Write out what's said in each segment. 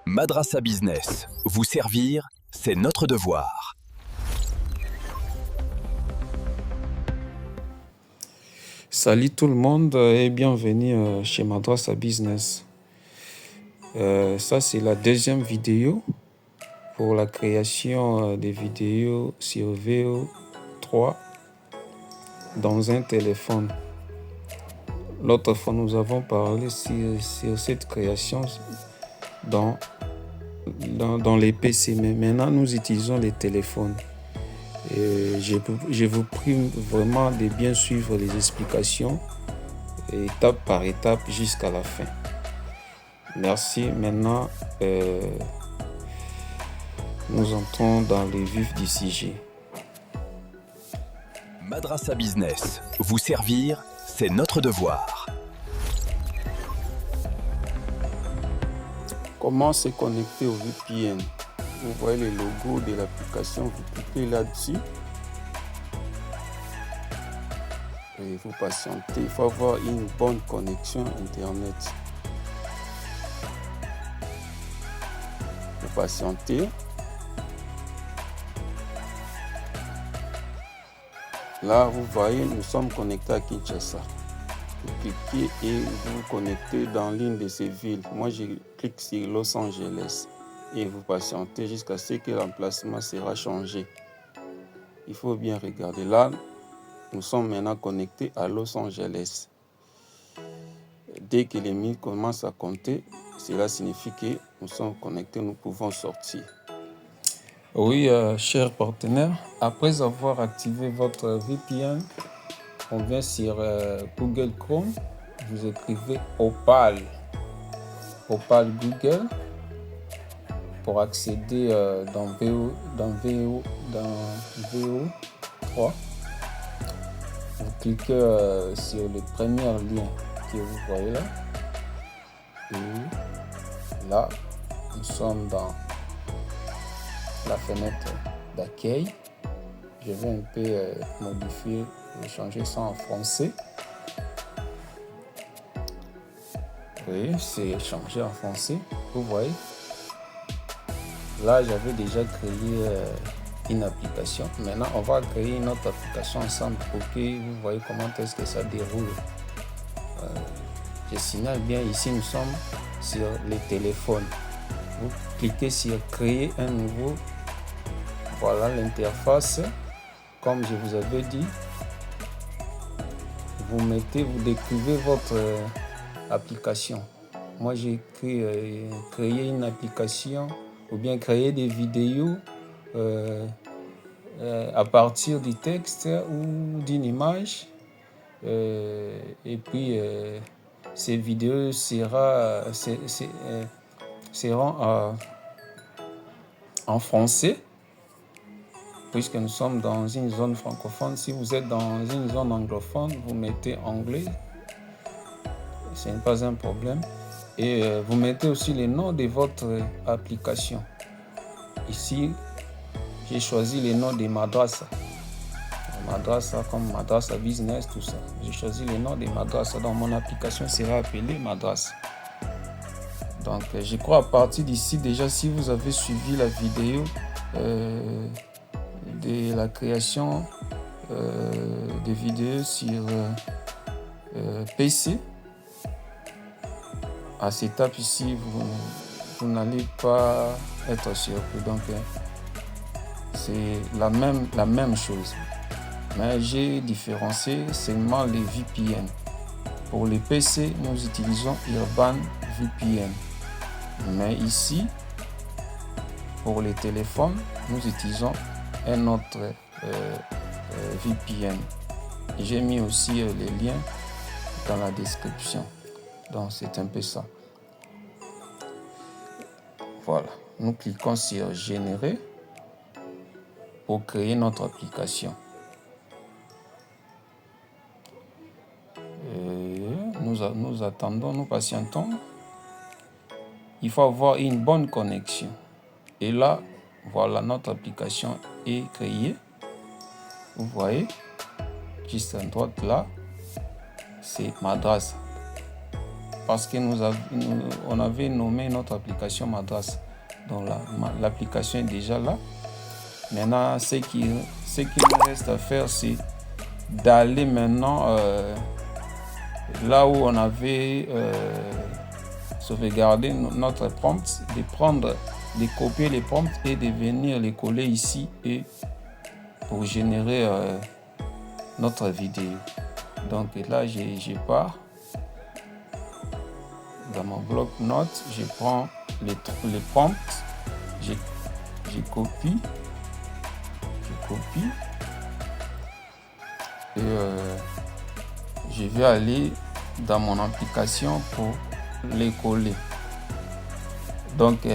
Madrasa Business. Vous servir, c'est notre devoir. Salut tout le monde et bienvenue chez Madrasa Business. Ça, c'est la deuxième vidéo pour la création des vidéos sur VO3 dans un téléphone. L'autre fois, nous avons parlé sur cette création dans les PC, mais maintenant, nous utilisons les téléphones. Et je vous prie vraiment de bien suivre les explications étape par étape jusqu'à la fin. Merci. Maintenant, nous entrons dans le vif du sujet. Madrasa Business. Vous servir, c'est notre devoir. Comment se connecter au VPN? Vous voyez le logo de l'application, vous cliquez là-dessus. Et vous patientez. Il faut avoir une bonne connexion Internet. Vous patientez. Là, vous voyez, nous sommes connectés à Kinshasa. Vous cliquez et vous vous connectez dans l'une de ces villes. Moi, je clique sur Los Angeles. Et vous patientez jusqu'à ce que l'emplacement sera changé. Il faut bien regarder. Là, nous sommes maintenant connectés à Los Angeles. Dès que les minutes commencent à compter, cela signifie que nous sommes connectés, nous pouvons sortir. Oui, chers partenaires, après avoir activé votre VPN, on vient sur Google Chrome, vous écrivez Opal Google pour accéder dans VO3. Vous cliquez sur le premier lien que vous voyez là. Et là, nous sommes dans la fenêtre d'accueil. Je vais un peu modifier et changer ça en français. Oui, c'est changé en français. Vous voyez. Là, j'avais déjà créé une application. Maintenant, on va créer une autre application ensemble pour que vous voyez comment est-ce que ça déroule. Je signale bien ici, nous sommes sur les téléphones. Vous cliquez sur créer un nouveau. Voilà l'interface. Comme je vous avais dit, vous décrivez votre application. Moi, j'ai créé une application ou bien créer des vidéos à partir du texte ou d'une image. Et puis, ces vidéos seront en français, puisque nous sommes dans une zone francophone. Si vous êtes dans une zone anglophone, vous mettez anglais, ce n'est pas un problème. Et vous mettez aussi le nom de votre application. Ici, j'ai choisi le nom de Madrasa. Madrasa comme Madrasa Business, tout ça. J'ai choisi le nom de Madrasa. Donc, mon application sera appelée Madrasa. Donc, je crois à partir d'ici, déjà, si vous avez suivi la vidéo de la création de vidéos sur PC, à cette étape ici, vous n'allez pas être surpris. Donc, c'est la même chose. Mais j'ai différencié seulement les VPN. Pour les PC, nous utilisons Urban VPN. Mais ici, pour les téléphones, nous utilisons un autre VPN. J'ai mis aussi les liens dans la description. Donc, c'est un peu ça. Voilà. Nous cliquons sur Générer pour créer notre application. Nous attendons, nous patientons. Il faut avoir une bonne connexion. Et là, voilà, notre application est créée. Vous voyez, juste à droite là, c'est Madrasa. parce que on avait nommé notre application Madras. Donc l'application est déjà là. Maintenant, ce qui nous reste à faire, c'est d'aller maintenant là où on avait sauvegardé notre prompt, de copier les prompts et de venir les coller ici et pour générer notre vidéo. Donc là, je pars dans mon bloc-notes, je prends les prompts, je copie et je vais aller dans mon application pour les coller. Donc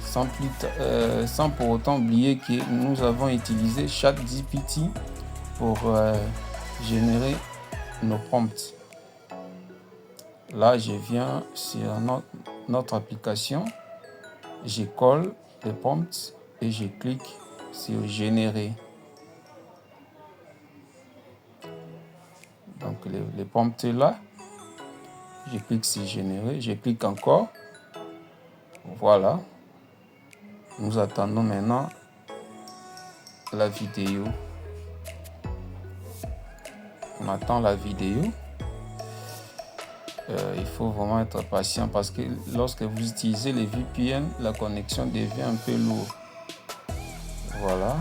sans pour autant oublier que nous avons utilisé ChatGPT pour générer nos prompts. Là, je viens sur notre application, je colle les prompts et je clique sur générer. Donc les prompts là, je clique sur générer, je clique encore. Voilà. Nous attendons maintenant la vidéo. On attend la vidéo. Il faut vraiment être patient parce que lorsque vous utilisez les VPN, la connexion devient un peu lourde. Voilà.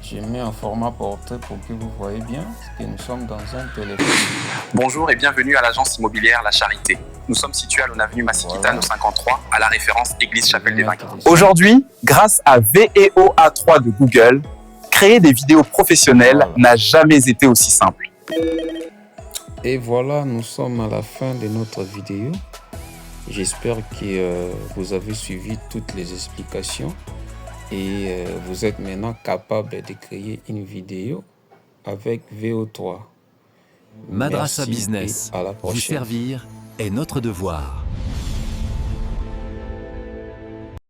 J'ai mis un format portrait pour que vous voyez bien que nous sommes dans un téléphone. Bonjour et bienvenue à l'agence immobilière La Charité. Nous sommes situés à l'avenue Massiquitane au 53, à la référence Église Chapelle des Vainqueurs. Aujourd'hui, grâce à VEOA3 de Google, créer des vidéos professionnelles n'a jamais été aussi simple. Et voilà, nous sommes à la fin de notre vidéo. J'espère que vous avez suivi toutes les explications et vous êtes maintenant capable de créer une vidéo avec VO3. Madrasa Business. À la prochaine. Vous servir est notre devoir.